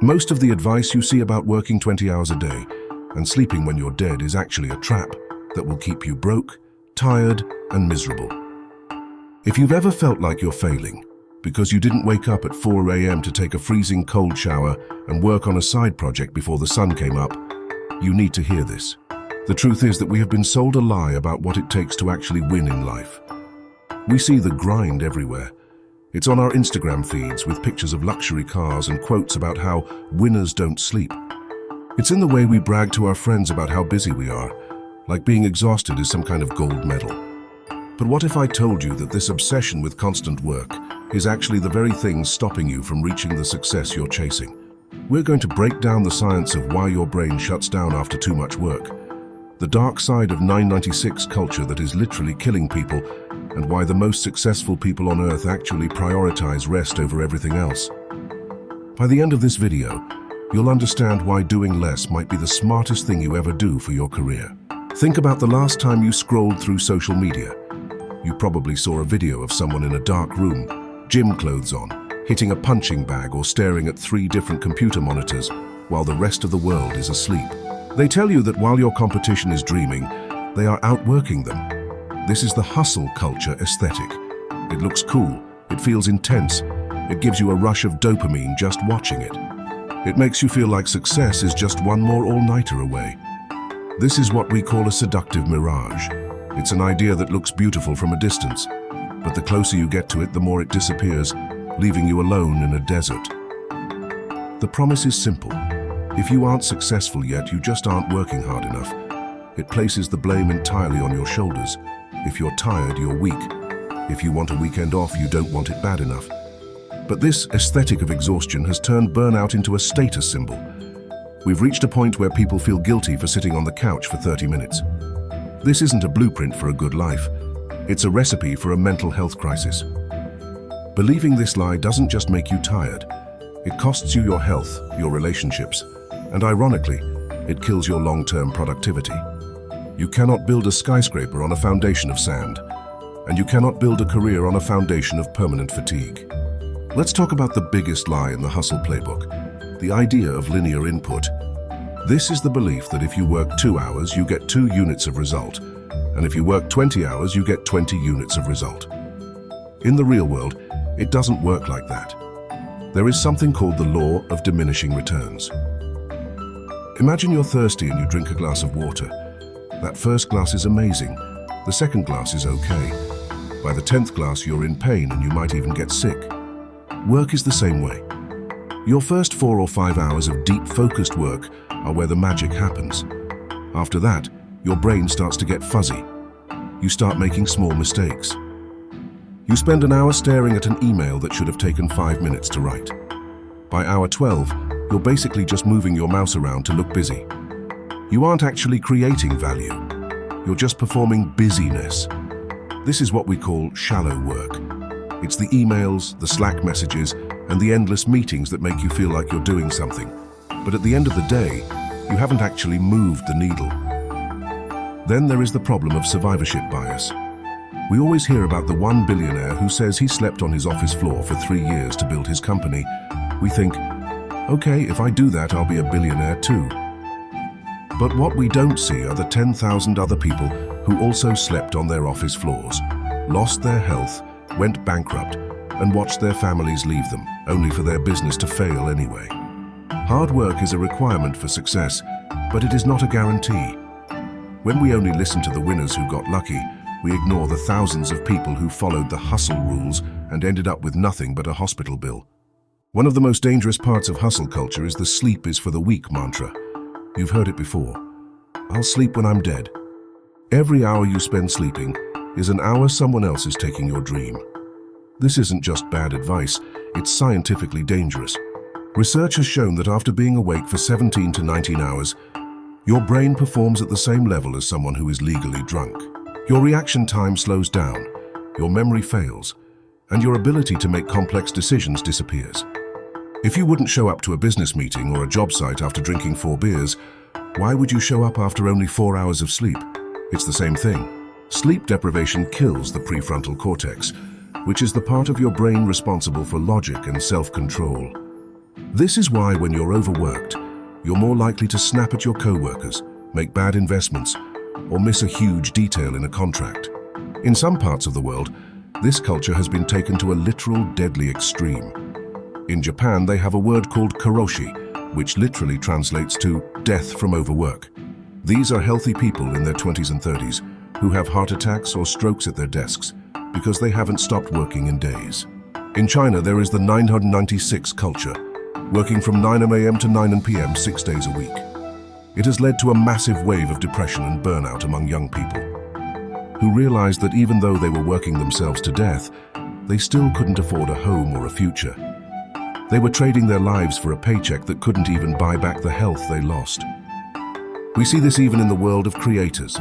Most of the advice you see about working 20 hours a day and sleeping when you're dead is actually a trap that will keep you broke, tired, and miserable. If you've ever felt like you're failing because you didn't wake up at 4 a.m. to take a freezing cold shower and work on a side project before the sun came up, you need to hear this. The truth is that we have been sold a lie about what it takes to actually win in life. We see the grind everywhere. It's on our Instagram feeds with pictures of luxury cars and quotes about how winners don't sleep. It's in the way we brag to our friends about how busy we are, like being exhausted is some kind of gold medal. But what if I told you that this obsession with constant work is actually the very thing stopping you from reaching the success you're chasing? We're going to break down the science of why your brain shuts down after too much work, the dark side of 996 culture that is literally killing people, and why the most successful people on earth actually prioritize rest over everything else. By the end of this video, you'll understand why doing less might be the smartest thing you ever do for your career. Think about the last time you scrolled through social media. You probably saw a video of someone in a dark room, gym clothes on, hitting a punching bag or staring at 3 different computer monitors while the rest of the world is asleep. They tell you that while your competition is dreaming, they are outworking them. This is the hustle culture aesthetic. It looks cool, it feels intense, it gives you a rush of dopamine just watching it. It makes you feel like success is just one more all-nighter away. This is what we call a seductive mirage. It's an idea that looks beautiful from a distance, but the closer you get to it, the more it disappears, leaving you alone in a desert. The promise is simple. If you aren't successful yet, you just aren't working hard enough. It places the blame entirely on your shoulders. If you're tired, you're weak. If you want a weekend off, you don't want it bad enough. But this aesthetic of exhaustion has turned burnout into a status symbol. We've reached a point where people feel guilty for sitting on the couch for 30 minutes. This isn't a blueprint for a good life. It's a recipe for a mental health crisis. Believing this lie doesn't just make you tired. It costs you your health, your relationships, and ironically, it kills your long-term productivity. You cannot build a skyscraper on a foundation of sand, and you cannot build a career on a foundation of permanent fatigue. Let's talk about the biggest lie in the hustle playbook, the idea of linear input. This is the belief that if you work 2 hours, you get 2 units of result, and if you work 20 hours, you get 20 units of result. In the real world, it doesn't work like that. There is something called the law of diminishing returns. Imagine you're thirsty and you drink a glass of water. That first glass is amazing. The second glass is okay. By the 10th glass, you're in pain and you might even get sick. Work is the same way. Your first 4 or 5 hours of deep, focused work are where the magic happens. After that, your brain starts to get fuzzy. You start making small mistakes. You spend an hour staring at an email that should have taken 5 minutes to write. By hour 12, you're basically just moving your mouse around to look busy. You aren't actually creating value. You're just performing busyness. This is what we call shallow work. It's the emails, the Slack messages, and the endless meetings that make you feel like you're doing something. But at the end of the day, you haven't actually moved the needle. Then there is the problem of survivorship bias. We always hear about the one billionaire who says he slept on his office floor for 3 years to build his company. We think, okay, if I do that, I'll be a billionaire too. But what we don't see are the 10,000 other people who also slept on their office floors, lost their health, went bankrupt, and watched their families leave them, only for their business to fail anyway. Hard work is a requirement for success, but it is not a guarantee. When we only listen to the winners who got lucky, we ignore the thousands of people who followed the hustle rules and ended up with nothing but a hospital bill. One of the most dangerous parts of hustle culture is the sleep is for the weak mantra. You've heard it before. I'll sleep when I'm dead. Every hour you spend sleeping is an hour someone else is taking your dream. This isn't just bad advice, it's scientifically dangerous. Research has shown that after being awake for 17 to 19 hours, your brain performs at the same level as someone who is legally drunk. Your reaction time slows down, your memory fails, and your ability to make complex decisions disappears. If you wouldn't show up to a business meeting or a job site after drinking 4 beers, why would you show up after only 4 hours of sleep? It's the same thing. Sleep deprivation kills the prefrontal cortex, which is the part of your brain responsible for logic and self-control. This is why when you're overworked, you're more likely to snap at your co-workers, make bad investments, or miss a huge detail in a contract. In some parts of the world, this culture has been taken to a literal deadly extreme. In Japan, they have a word called karoshi, which literally translates to death from overwork. These are healthy people in their 20s and 30s who have heart attacks or strokes at their desks because they haven't stopped working in days. In China, there is the 996 culture, working from 9 a.m. to 9 p.m. 6 days a week. It has led to a massive wave of depression and burnout among young people, who realized that even though they were working themselves to death, they still couldn't afford a home or a future. They were trading their lives for a paycheck that couldn't even buy back the health they lost. We see this even in the world of creators.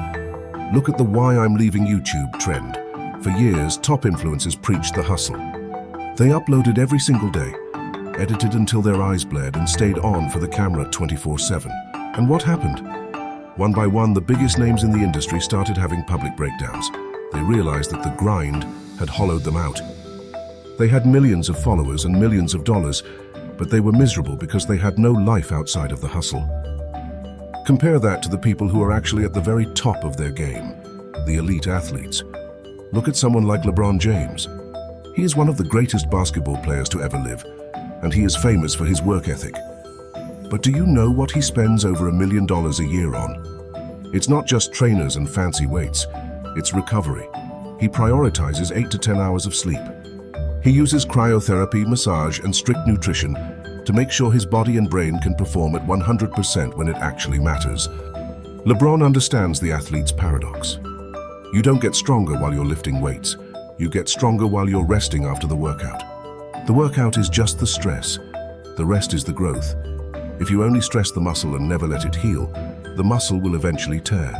Look at the "Why I'm Leaving YouTube" trend. For years, top influencers preached the hustle. They uploaded every single day, edited until their eyes bled, and stayed on for the camera 24/7. And what happened? One by one, the biggest names in the industry started having public breakdowns. They realized that the grind had hollowed them out. They had millions of followers and millions of dollars, but they were miserable because they had no life outside of the hustle. Compare that to the people who are actually at the very top of their game, the elite athletes. Look at someone like LeBron James. He is one of the greatest basketball players to ever live, and he is famous for his work ethic. But do you know what he spends over $1 million a year on? It's not just trainers and fancy weights, it's recovery. He prioritizes 8 to 10 hours of sleep. He uses cryotherapy, massage, and strict nutrition to make sure his body and brain can perform at 100% when it actually matters. LeBron understands the athlete's paradox. You don't get stronger while you're lifting weights. You get stronger while you're resting after the workout. The workout is just the stress. The rest is the growth. If you only stress the muscle and never let it heal, the muscle will eventually tear.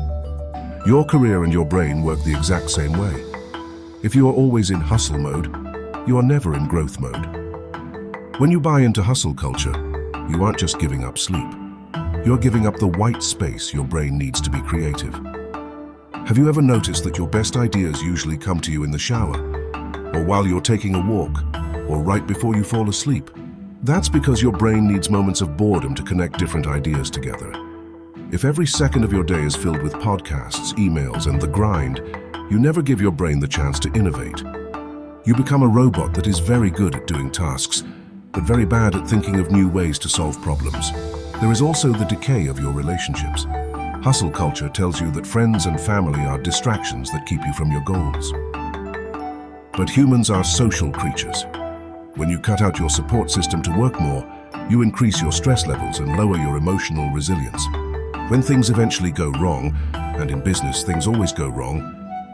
Your career and your brain work the exact same way. If you are always in hustle mode, you are never in growth mode. When you buy into hustle culture, you aren't just giving up sleep. You're giving up the white space your brain needs to be creative. Have you ever noticed that your best ideas usually come to you in the shower, or while you're taking a walk, or right before you fall asleep? That's because your brain needs moments of boredom to connect different ideas together. If every second of your day is filled with podcasts, emails, and the grind, you never give your brain the chance to innovate. You become a robot that is very good at doing tasks, but very bad at thinking of new ways to solve problems. There is also the decay of your relationships. Hustle culture tells you that friends and family are distractions that keep you from your goals. But humans are social creatures. When you cut out your support system to work more, you increase your stress levels and lower your emotional resilience. When things eventually go wrong, and in business things always go wrong,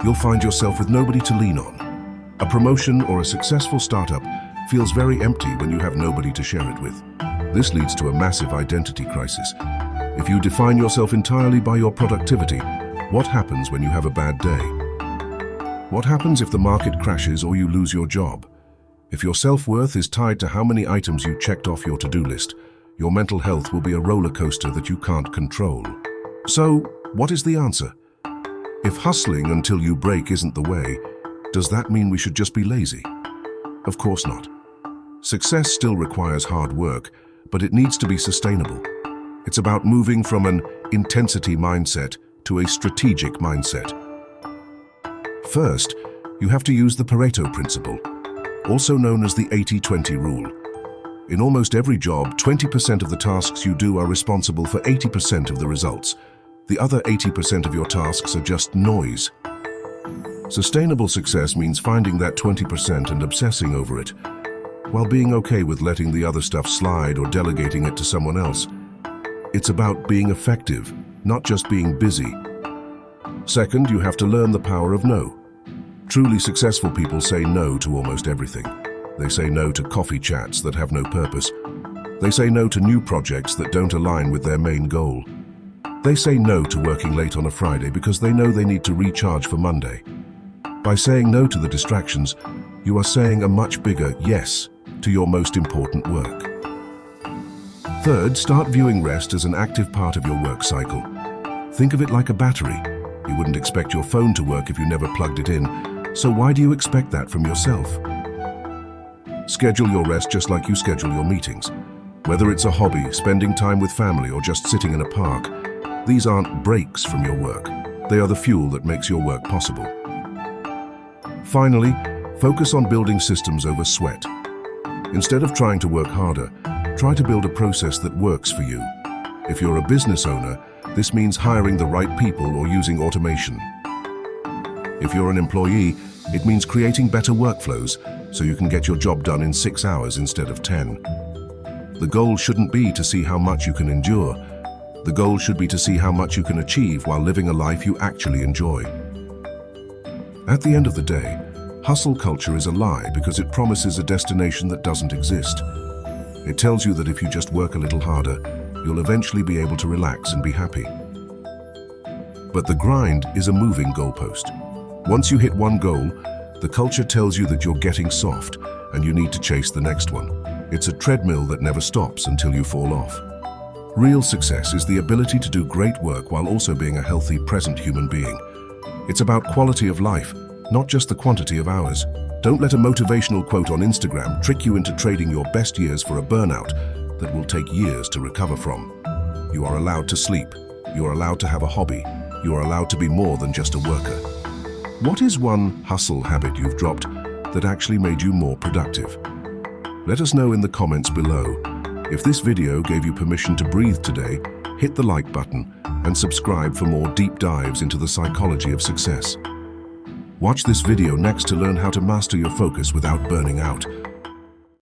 you'll find yourself with nobody to lean on. A promotion or a successful startup feels very empty when you have nobody to share it with. This leads to a massive identity crisis. If you define yourself entirely by your productivity, what happens when you have a bad day? What happens if the market crashes or you lose your job? If your self-worth is tied to how many items you checked off your to-do list, your mental health will be a roller coaster that you can't control. So, what is the answer? If hustling until you break isn't the way, does that mean we should just be lazy? Of course not. Success still requires hard work, but it needs to be sustainable. It's about moving from an intensity mindset to a strategic mindset. First, you have to use the Pareto principle, also known as the 80-20 rule. In almost every job, 20% of the tasks you do are responsible for 80% of the results. The other 80% of your tasks are just noise. Sustainable success means finding that 20% and obsessing over it, while being okay with letting the other stuff slide or delegating it to someone else. It's about being effective, not just being busy. Second, you have to learn the power of no. Truly successful people say no to almost everything. They say no to coffee chats that have no purpose. They say no to new projects that don't align with their main goal. They say no to working late on a Friday because they know they need to recharge for Monday. By saying no to the distractions, you are saying a much bigger yes to your most important work. Third, start viewing rest as an active part of your work cycle. Think of it like a battery. You wouldn't expect your phone to work if you never plugged it in, so why do you expect that from yourself? Schedule your rest just like you schedule your meetings. Whether it's a hobby, spending time with family, or just sitting in a park, these aren't breaks from your work. They are the fuel that makes your work possible. Finally, focus on building systems over sweat. Instead of trying to work harder, try to build a process that works for you. If you're a business owner, this means hiring the right people or using automation. If you're an employee, it means creating better workflows so you can get your job done in 6 hours instead of 10. The goal shouldn't be to see how much you can endure. The goal should be to see how much you can achieve while living a life you actually enjoy. At the end of the day, hustle culture is a lie because it promises a destination that doesn't exist. It tells you that if you just work a little harder, you'll eventually be able to relax and be happy. But the grind is a moving goalpost. Once you hit one goal, the culture tells you that you're getting soft and you need to chase the next one. It's a treadmill that never stops until you fall off. Real success is the ability to do great work while also being a healthy, present human being. It's about quality of life, not just the quantity of hours. Don't let a motivational quote on Instagram trick you into trading your best years for a burnout that will take years to recover from. You are allowed to sleep. You are allowed to have a hobby. You are allowed to be more than just a worker. What is one hustle habit you've dropped that actually made you more productive? Let us know in the comments below. If this video gave you permission to breathe today, hit the like button and subscribe for more deep dives into the psychology of success. Watch this video next to learn how to master your focus without burning out.